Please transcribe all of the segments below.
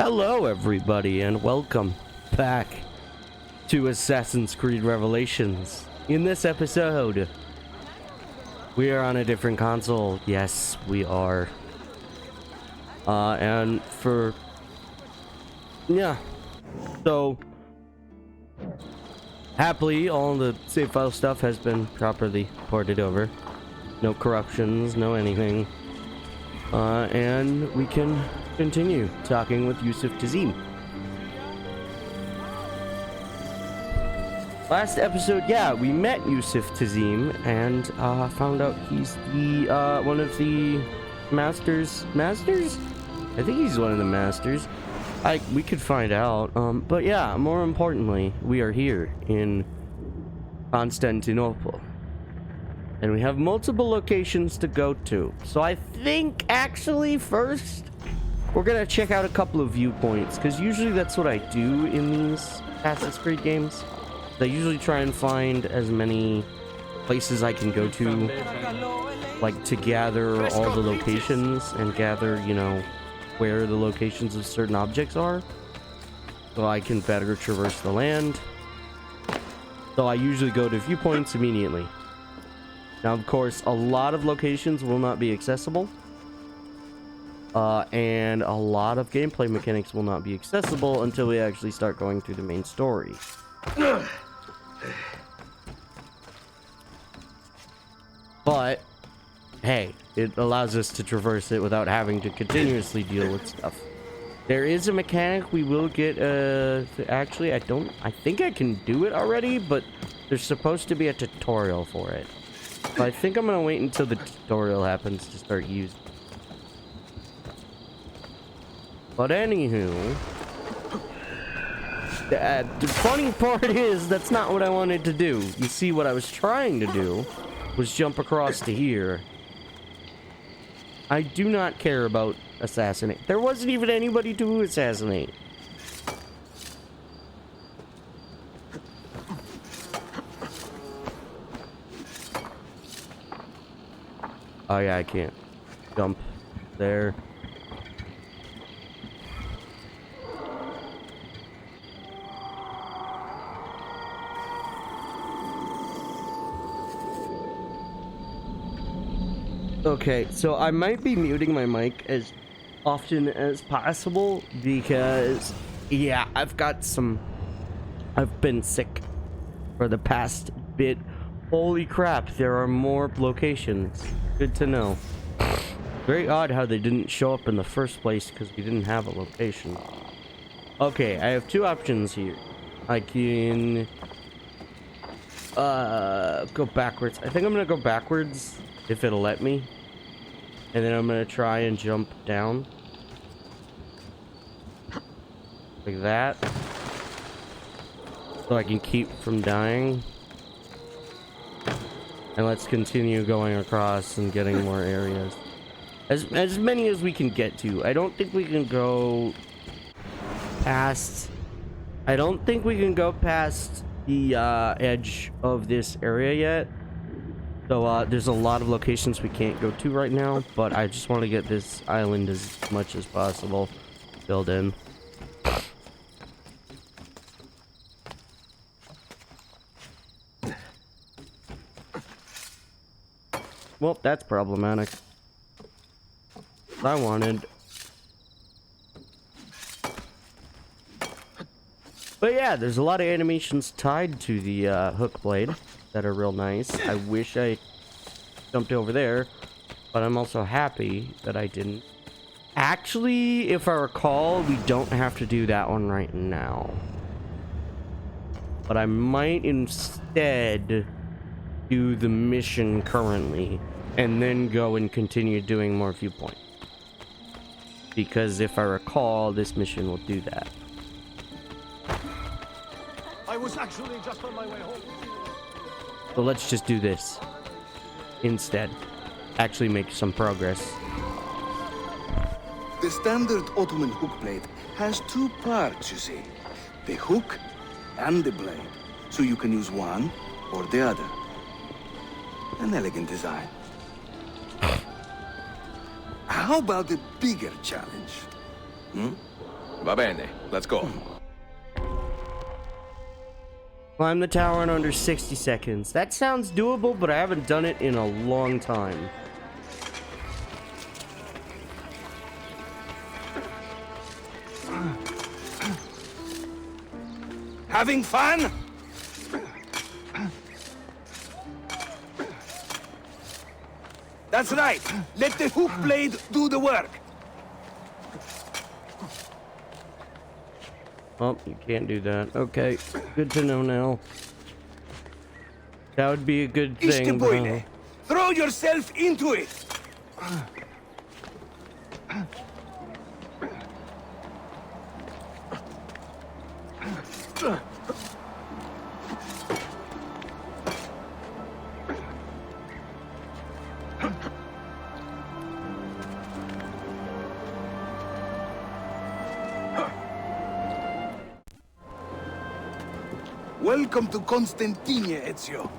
Hello everybody and welcome back to Assassin's Creed Revelations. In this episode, we are on a different console. Yes, we are. So happily all the save file stuff has been properly ported over. No corruptions, no anything. And we can continue talking with Yusuf Tazim. Last episode, we met Yusuf Tazim and found out he's the one of the masters. I think he's one of the masters. We could find out. But yeah, more importantly, we are here in Constantinople. And we have multiple locations to go to. So I think actually first we're gonna check out a couple of viewpoints, because usually that's what I do in these Assassin's Creed games. I usually try and find as many places I can go to, like to gather all the locations and gather, you know, where the locations of certain objects are, so I can better traverse the land. So I usually go to viewpoints immediately. Now, of course, a lot of locations will not be accessible. And a lot of gameplay mechanics will not be accessible until we actually start going through the main story. But, hey, it allows us to traverse it without having to continuously deal with stuff. There is a mechanic we will get, actually, I think I can do it already, but there's supposed to be a tutorial for it. So I think I'm gonna wait until the tutorial happens to start using. But anywho, the funny part is that's not what I wanted to do. You see, what I was trying to do was jump across to here. I do not care about assassinate. There wasn't even anybody to assassinate. Oh yeah, I can't jump there. Okay, so I might be muting my mic as often as possible because, yeah, I've been sick for the past bit. Holy crap, there are more locations. Good to know. Very odd how they didn't show up in the first place because we didn't have a location. Okay, I have two options here. I can go backwards. I think I'm gonna go backwards if it'll let me. And then I'm gonna try and jump down. Like that. So I can keep from dying. And let's continue going across and getting more areas. As many as we can get to. I don't think we can go past... I don't think we can go past the edge of this area yet. So there's a lot of locations we can't go to right now. But I just want to get this island as much as possible filled in. Well, that's problematic. I wanted. But yeah, there's a lot of animations tied to the hook blade that are real nice. I wish I jumped over there, but I'm also happy that I didn't. Actually, if I recall, we don't have to do that one right now. But I might instead do the mission currently and then go and continue doing more viewpoints, because if I recall, this mission will do that. I was actually just on my way home. So let's just do this instead. Actually make some progress. The standard Ottoman hook blade has two parts, you see. The hook and the blade. So you can use one or the other. An elegant design. How about a bigger challenge? Va bene, let's go. Climb the tower in under 60 seconds. That sounds doable, but I haven't done it in a long time. Having fun? That's right. Let the hook blade do the work. Oh, you can't do that. Okay, good to know now. That would be a good thing. Ishkeboyle, throw yourself into it. Welcome to Constantine, Ezio,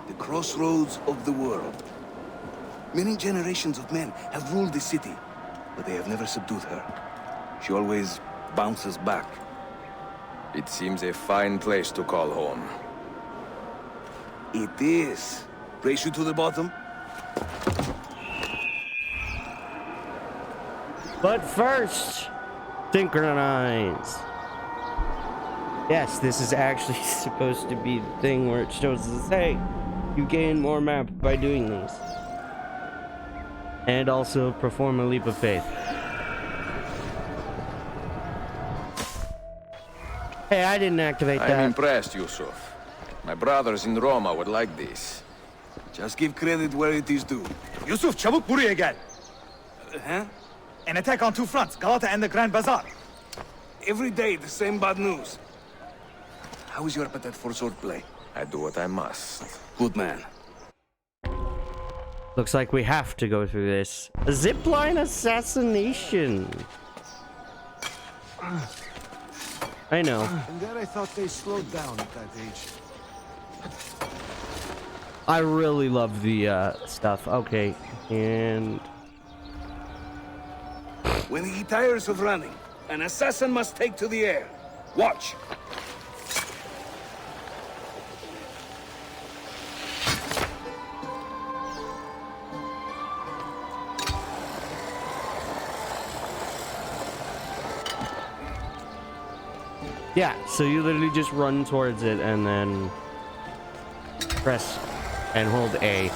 the crossroads of the world. Many generations of men have ruled the city, but they have never subdued her. She always bounces back. It seems a fine place to call home. It is. Race you to the bottom? But first, synchronize. Yes, this is actually supposed to be the thing where it shows us, hey, you gain more map by doing these. And also perform a leap of faith. Hey, I didn't activate that. I'm impressed, Yusuf. My brothers in Roma would like this. Just give credit where it is due. Yusuf, çabuk buraya gel. Huh? An attack on two fronts, Galata and the Grand Bazaar. Every day, the same bad news. How is your appetite for swordplay? I do what I must. Good man. Looks like we have to go through this. A zipline assassination. I know. And there I thought they slowed down at that age. I really love the stuff. Okay, and When he tires of running, an assassin must take to the air. Watch. yeah, so you literally just run towards it and then press and hold A.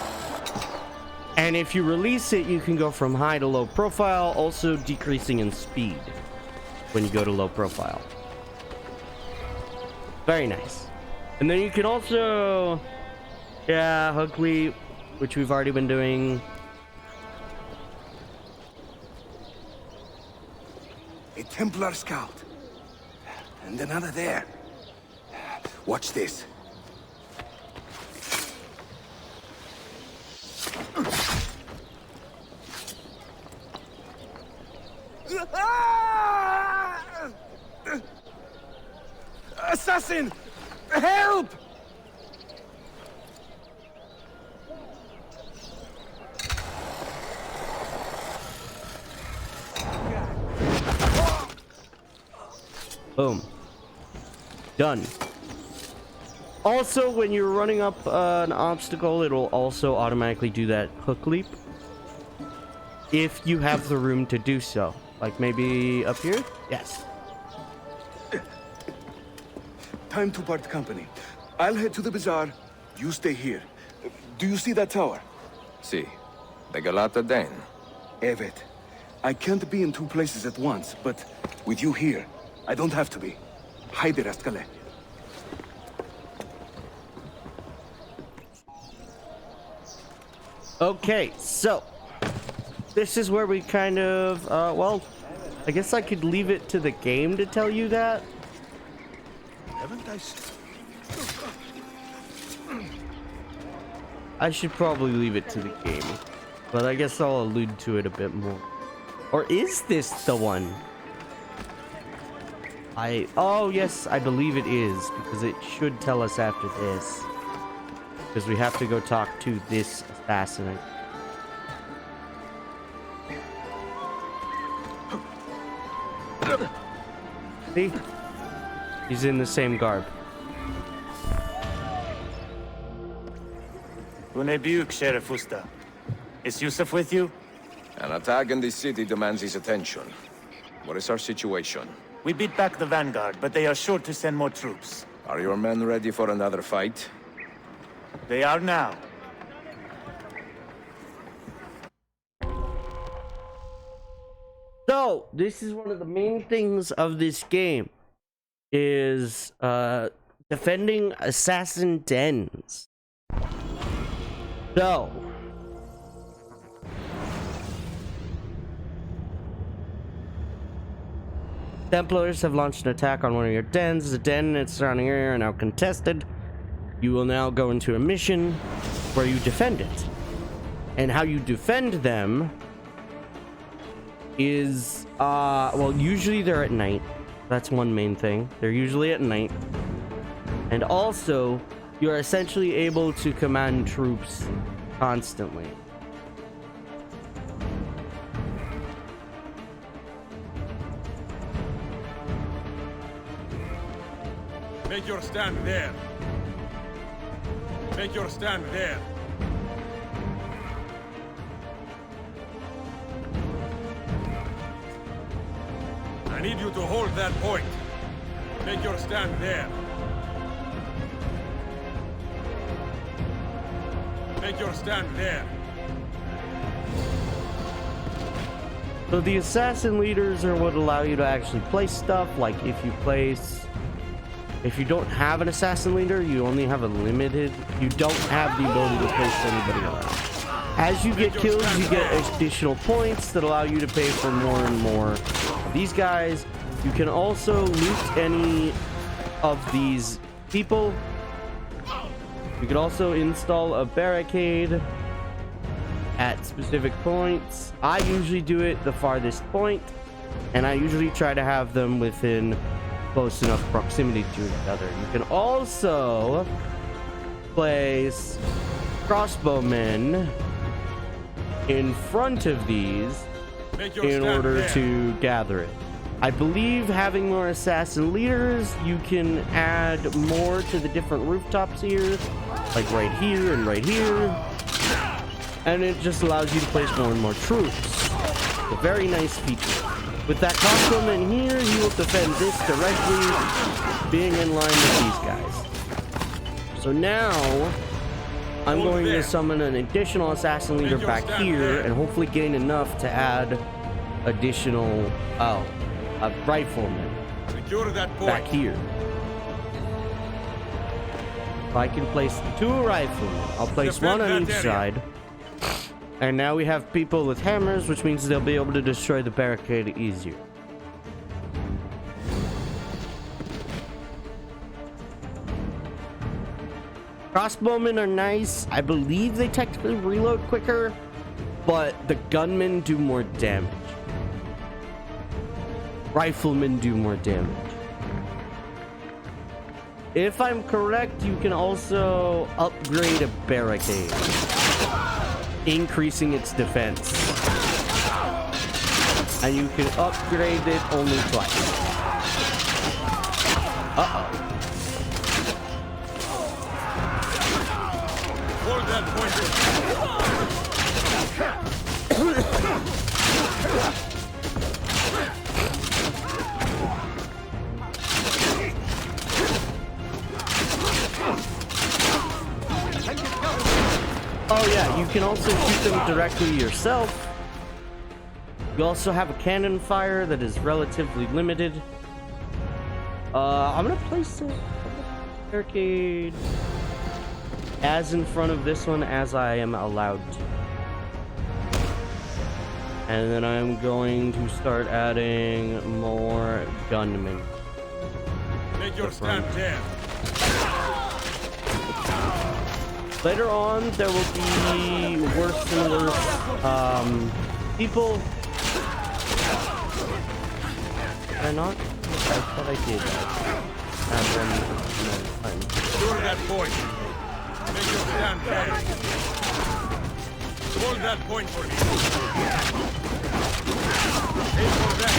And if you release it, you can go from high to low profile, also decreasing in speed when you go to low profile. Very nice. And then you can also, yeah, hook leap, which we've already been doing. A Templar scout. And another there. Watch this. Assassin! Help! Boom. Done. Also, when you're running up an obstacle, it'll also automatically do that hook leap. If you have the room to do so. Like maybe up here? Yes. Time to part company. I'll head to the bazaar. You stay here. Do you see that tower? See, the Galata Den. Evet. I can't be in two places at once, but with you here, I don't have to be. Haydi rastgele. Okay, so this is where we kind of, well, I guess I could leave it to the game to tell you that. Haven't I? I should probably leave it to the game, but I guess I'll allude to it a bit more. Or is this the one? Oh yes, I believe it is, because it should tell us after this. Because we have to go talk to this assassin. See? He's in the same garb. Unebuk, Sheriff Usta. Is Yusuf with you? An attack in this city demands his attention. What is our situation? We beat back the Vanguard, but they are sure to send more troops. Are your men ready for another fight? They are now. So, this is one of the main things of this game, is defending assassin dens. So, Templars have launched an attack on one of your dens. The den and its surrounding area are now contested. You will now go into a mission where you defend it. And how you defend them is, well, usually they're at night. That's one main thing. They're usually at night. And also, you're essentially able to command troops constantly. Make your stand there. Make your stand there. I need you to hold that point. Make your stand there. Make your stand there. So the assassin leaders are what allow you to actually place stuff. Like if you don't have an assassin leader, you only have a limited, you don't have the ability to place anybody around. As you get kills, you get additional points that allow you to pay for more and more of these guys. You can also loot any of these people. You can also install a barricade at specific points. I usually do it the farthest point, and I usually try to have them within close enough proximity to each other. You can also place crossbowmen in front of these in order to gather it. I believe having more assassin leaders, you can add more to the different rooftops here, like right here and right here, and it just allows you to place more and more troops. A very nice feature. With that crossbowman here, he will defend this directly, being in line with these guys. So now, I'm going to summon an additional assassin leader back here, and hopefully gain enough to add additional, riflemen back here. If I can place 2 riflemen, I'll place one on each side. And now we have people with hammers, which means they'll be able to destroy the barricade easier. Crossbowmen are nice. I believe they technically reload quicker, but the gunmen do more damage. Riflemen do more damage. If I'm correct, you can also upgrade a barricade, increasing its defense. And you can upgrade it only twice. Uh-oh. Hold that point. Oh yeah, you can also shoot them directly yourself. You also have a cannon fire that is relatively limited. I'm gonna place a barricade as in front of this one as I am allowed to. And then I'm going to start adding more gunmen. Make your stand there. Later on, there will be worse and worse people. Did I not? I thought I did. Have one. Secure that point. Make your stand there. Hold that point for me. Aim for that.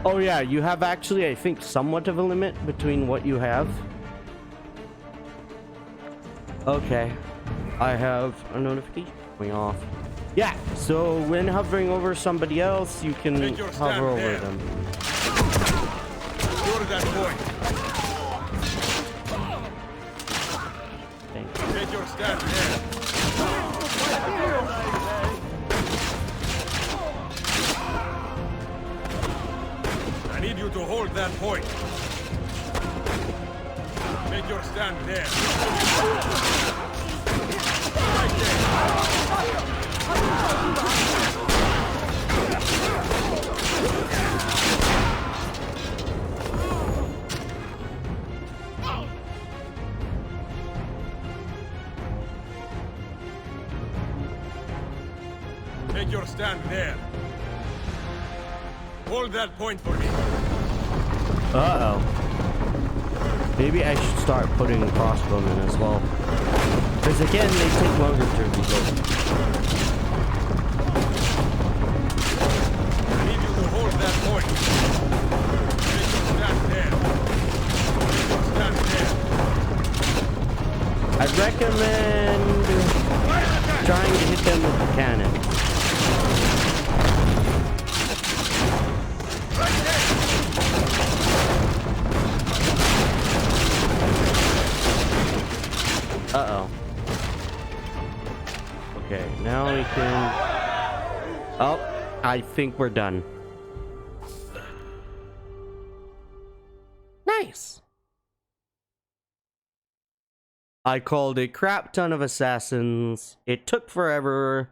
Oh yeah, you have actually, I think, somewhat of a limit between what you have. Okay. I have a notification going off. Yeah, so when hovering over somebody else, you can Take your stand hover over there. them. Secure that point. Thank you. Take your stand there. I need you to hold that point. Make your stand there. Right there. Make your stand there. Hold that point for me. Uh-oh. Maybe I should start putting crossbowmen as well. Because again, they take longer to reload. I need you to hold that point. Make your stand there. Make your stand there. I'd recommend trying to hit them with the cannon. Uh-oh. Okay, now we can... Oh, I think we're done. Nice. I called a crap ton of assassins. It took forever.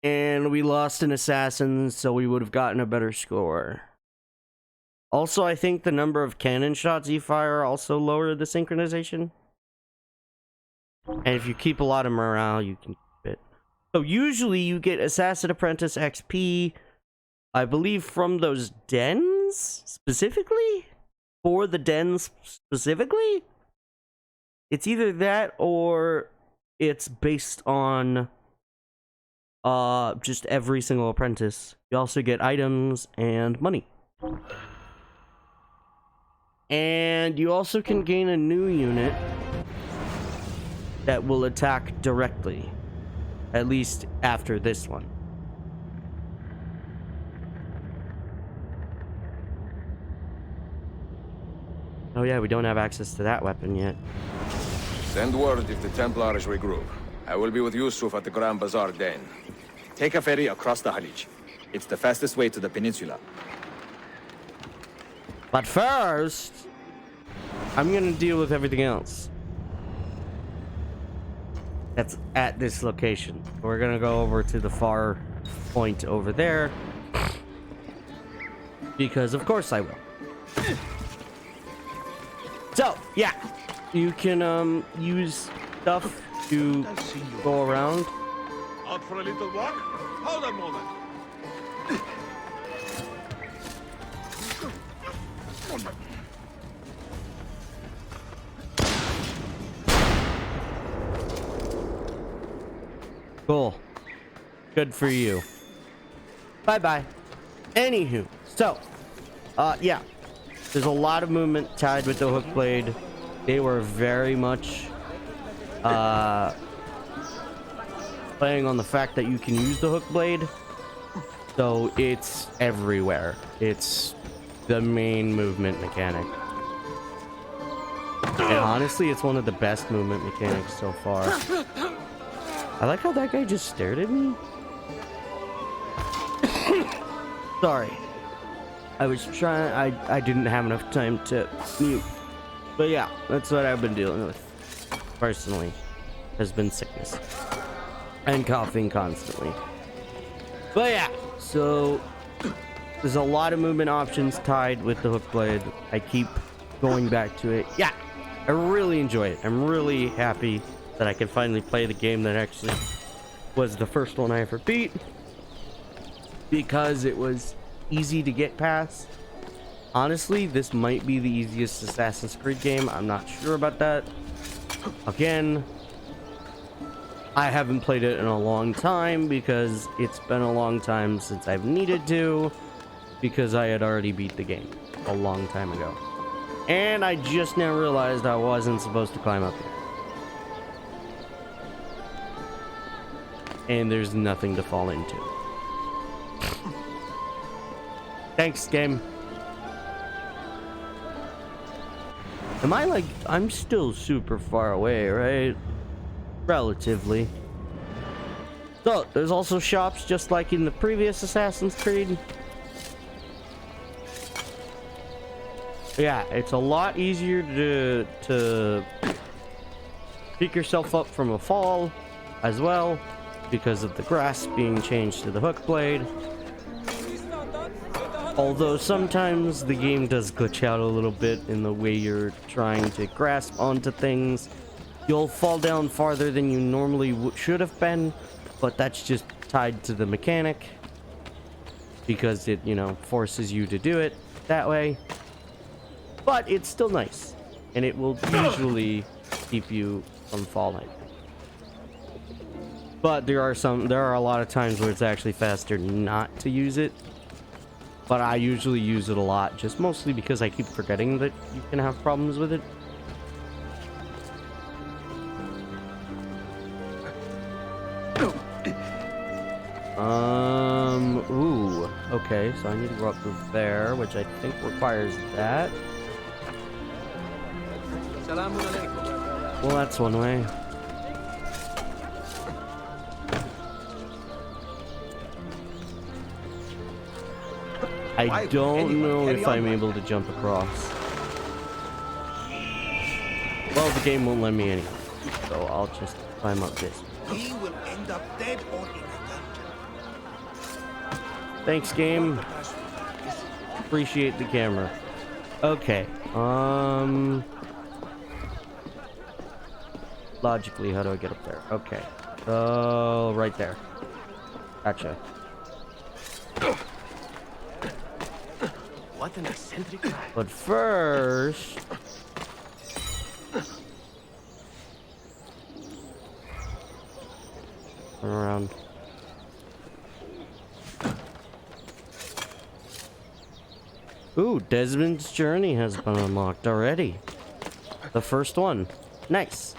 And we lost an assassin, so we would have gotten a better score. Also, I think the number of cannon shots you fire also lowered the synchronization. And if you keep a lot of morale, you can keep it. So usually you get Assassin Apprentice XP, I believe, from those dens specifically? For the dens specifically? It's either that or it's based on just every single apprentice. You also get items and money. And you also can gain a new unit that will attack directly. At least after this one. Oh yeah, we don't have access to that weapon yet. Send word if the Templars regroup. I will be with Yusuf at the Grand Bazaar Den. Take a ferry across the Halij. It's the fastest way to the peninsula. But first, I'm gonna deal with everything else that's at this location. We're gonna go over to the far point over there. Because of course I will. So, yeah. You can use stuff to go around. Out for a little walk? Hold a moment. Cool. Good for you. Bye-bye. Anywho, so, yeah. There's a lot of movement tied with the hook blade. They were very much playing on the fact that you can use the hook blade. So it's everywhere. It's the main movement mechanic. And honestly, it's one of the best movement mechanics so far. I like how that guy just stared at me. Sorry. I was trying, I didn't have enough time to mute. But yeah, that's what I've been dealing with. Personally. Has been sickness. And coughing constantly. But yeah, so there's a lot of movement options tied with the hook blade. I keep going back to it. Yeah, I really enjoy it. I'm really happy that I can finally play the game that actually was the first one I ever beat. Because it was easy to get past. Honestly, this might be the easiest Assassin's Creed game. I'm not sure about that. Again, I haven't played it in a long time because it's been a long time since I've needed to. because I had already beat the game a long time ago. And I just now realized I wasn't supposed to climb up here. And there's nothing to fall into. Thanks, game. Am I like... I'm still super far away, right? Relatively. So, there's also shops just like in the previous Assassin's Creed. Yeah, it's a lot easier to pick yourself up from a fall as well, because of the grasp being changed to the hook blade. Although sometimes the game does glitch out a little bit in the way you're trying to grasp onto things. You'll fall down farther than you normally should have been, but that's just tied to the mechanic because it, you know, forces you to do it that way. But it's still nice, and it will usually keep you from falling. But there are a lot of times where it's actually faster not to use it. But I usually use it a lot, just mostly because I keep forgetting that you can have problems with it. Ooh, okay, so I need to go up to there, which I think requires that. Well, that's one way. I don't know if I'm able to jump across. Well, the game won't let me anyway, so I'll just climb up this. He will end up dead or in a dungeon. Thanks, game. Appreciate the camera. Okay. Logically, how do I get up there? Okay. Oh, right there. Gotcha. What an eccentric guy. But first... turn around. Ooh, Desmond's Journey has been unlocked already. The first one. Nice.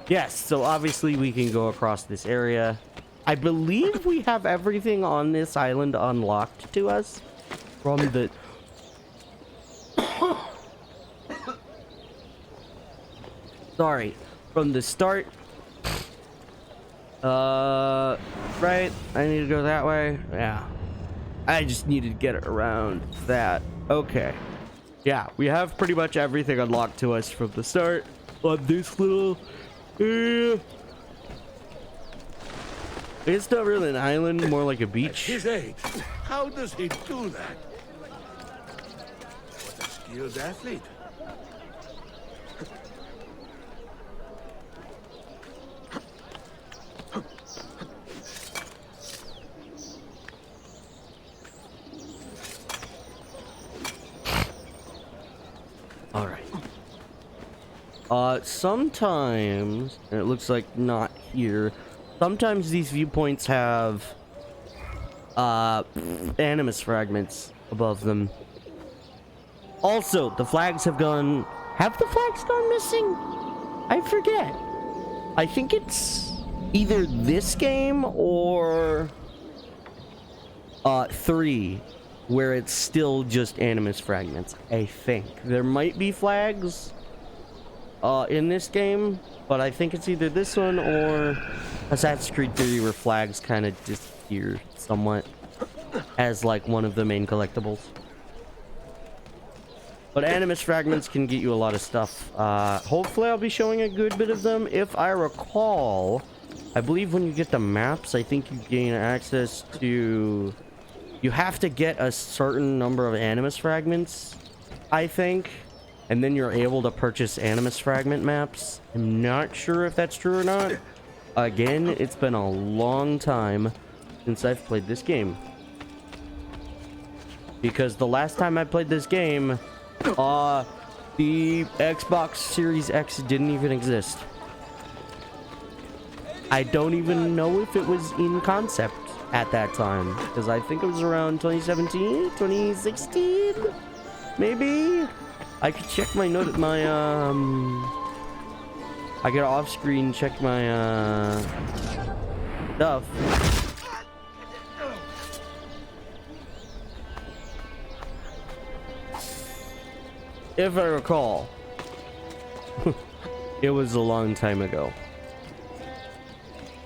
Yes, so obviously we can go across this area. I believe we have everything on this island unlocked to us from the... Sorry, from the start. Right, I need to go that way. Yeah. I just needed to get around that. Okay. Yeah, we have pretty much everything unlocked to us from the start on this little area. It's not really an island, more like a beach. His age. How does he do that? What a skilled athlete. All right. Sometimes, and it looks like not here, sometimes these viewpoints have animus fragments above them. Also, the flags have gone... Have the flags gone missing? I forget. I think it's either this game or 3, where it's still just animus fragments. I think there might be flags in this game, but I think it's either this one or Assassin's Creed 3, where flags kind of disappear somewhat as like one of the main collectibles. But animus fragments can get you a lot of stuff. Hopefully I'll be showing a good bit of them. If I recall, I believe when you get the maps, I think you gain access to... You have to get a certain number of animus fragments, I think. And then you're able to purchase animus fragment maps. I'm not sure if that's true or not. Again, it's been a long time since I've played this game. Because the last time I played this game, the Xbox Series X didn't even exist. I don't even know if it was in concept at that time, because I think it was around 2017, 2016, maybe. I could check my I could off screen check my stuff. If I recall. It was a long time ago.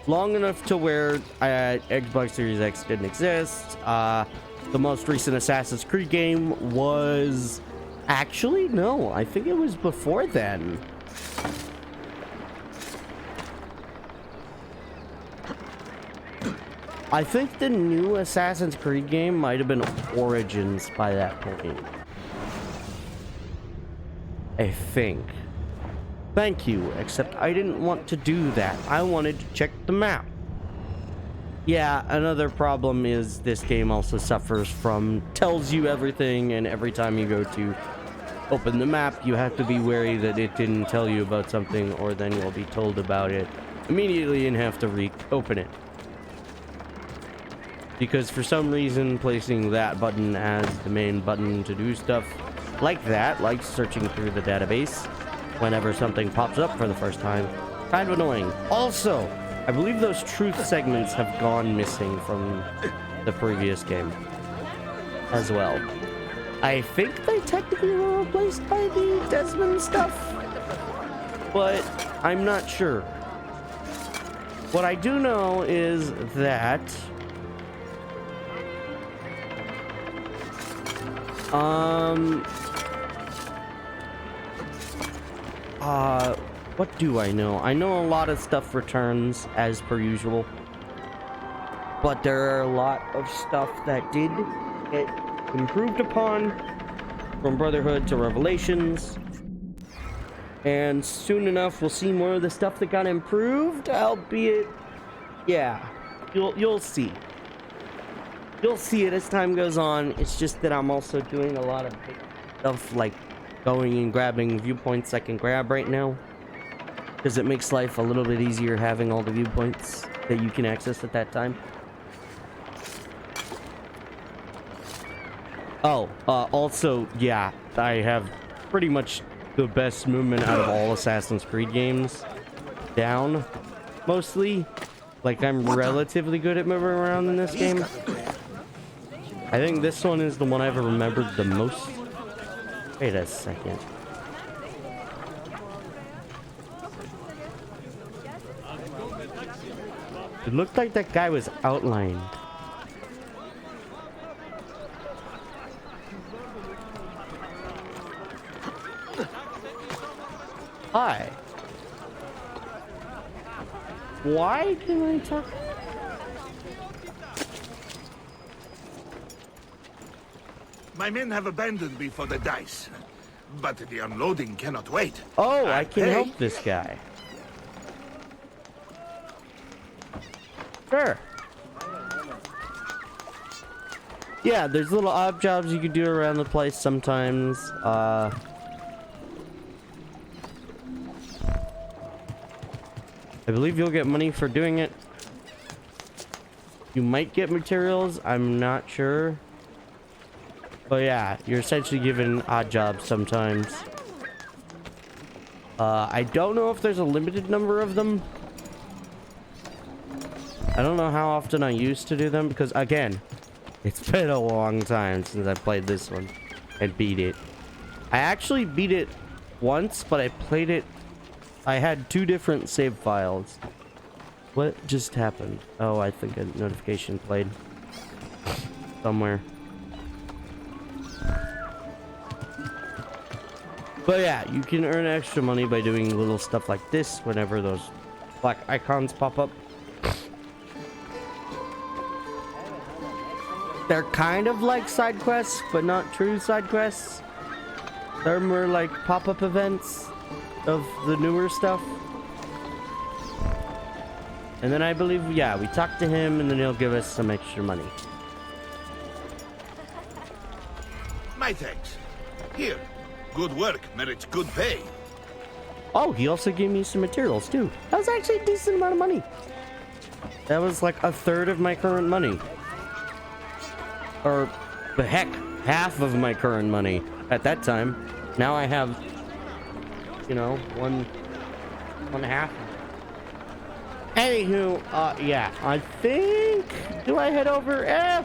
Long enough to where Xbox Series X didn't exist. The most recent Assassin's Creed game was... Actually, no. I think it was before then. I think the new Assassin's Creed game might have been Origins by that point. I think. Thank you, except I didn't want to do that. I wanted to check the map. Yeah, another problem is this game also suffers from tells you everything, and every time you go to open the map, you have to be wary that it didn't tell you about something, or then you'll be told about it immediately and have to reopen it. Because for some reason, placing that button as the main button to do stuff like that, like searching through the database, whenever something pops up for the first time, kind of annoying. Also, I believe those truth segments have gone missing from the previous game as well. I think they technically were replaced by the Desmond stuff, but I'm not sure. What I do know is that what do I know? I know a lot of stuff returns as per usual, but there are a lot of stuff that did get improved upon from Brotherhood to Revelations, and soon enough we'll see more of the stuff that got improved, albeit, yeah, you'll see. You'll see it as time goes on. It's just that I'm also doing a lot of big stuff like going and grabbing viewpoints I can grab right now, because it makes life a little bit easier having all the viewpoints that you can access at that time. Oh, also, yeah, I have pretty much the best movement out of all Assassin's Creed games down, mostly. Like, I'm relatively good at moving around in this game. I think this one is the one I've remembered the most. Wait a second. It looked like that guy was outlined. Hi. Why can I talk? My men have abandoned me for the dice, but the unloading cannot wait. Oh, I can help this guy. Sure. Yeah, there's little odd jobs you can do around the place sometimes. I believe you'll get money for doing it. You might get materials, I'm not sure. But yeah, you're essentially given odd jobs sometimes. I don't know if there's a limited number of them. I don't know how often I used to do them, because again, it's been a long time since I played this one and beat it. I actually beat it once, but I played it. I had 2 different save files. What just happened? Oh, I think a notification played somewhere. But yeah, you can earn extra money by doing little stuff like this whenever those black icons pop up. They're kind of like side quests, but not true side quests. They're more like pop-up events of the newer stuff. And then I believe, yeah, we talk to him and then he'll give us some extra money. My thanks. Here, good work merits good pay. Oh, he also gave me some materials too. That was actually a decent amount of money. That was like a third of my current money. Or, the heck, half of my current money at that time. Now I have, you know, one half. Anywho, yeah, I think, do I head over?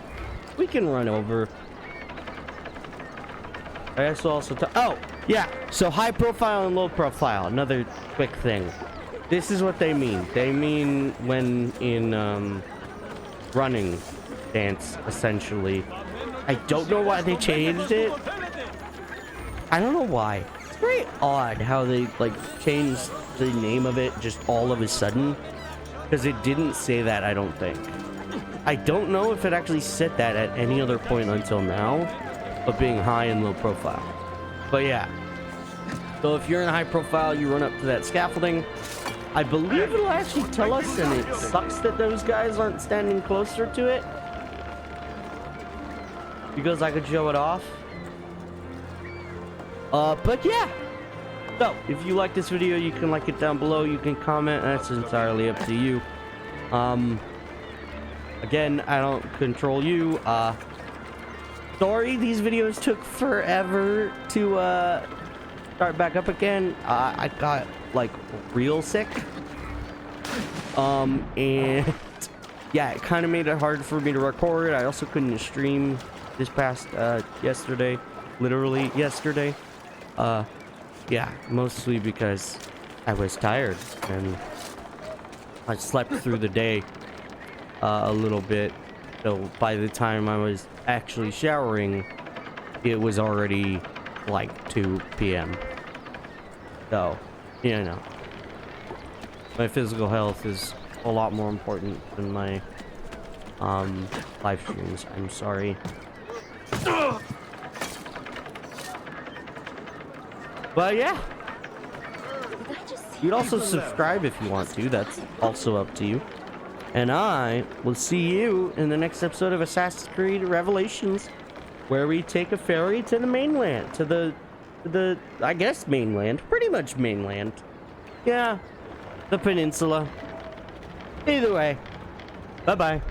We can run over. I guess we'll also oh, yeah, so high profile and low profile, another quick thing. This is what they mean. They mean when in, running dance, essentially. I don't know why they changed it. I don't know why. It's very odd how they, like, changed the name of it just all of a sudden. Because it didn't say that, I don't think. I don't know if it actually said that at any other point until now, of being high and low profile. But yeah. So if you're in high profile, you run up to that scaffolding. I believe it'll actually tell us, and it sucks that those guys aren't standing closer to it, because I could show it off. But yeah. So, if you like this video, you can like it down below. You can comment. That's entirely up to you. Again, I don't control you. Sorry, these videos took forever to start back up again. I got like real sick. And yeah, it kind of made it hard for me to record. I also couldn't stream this past yesterday, literally yesterday. Yeah, mostly because I was tired and I slept through the day a little bit. So by the time I was actually showering, it was already like 2 p.m. So, you know, my physical health is a lot more important than my live streams. I'm sorry. But yeah, you'd also subscribe if you want to. That's also up to you. And I will see you in the next episode of Assassin's Creed Revelations, where we take a ferry to the mainland, to the I guess mainland, pretty much mainland. Yeah, the peninsula. Either way, bye-bye.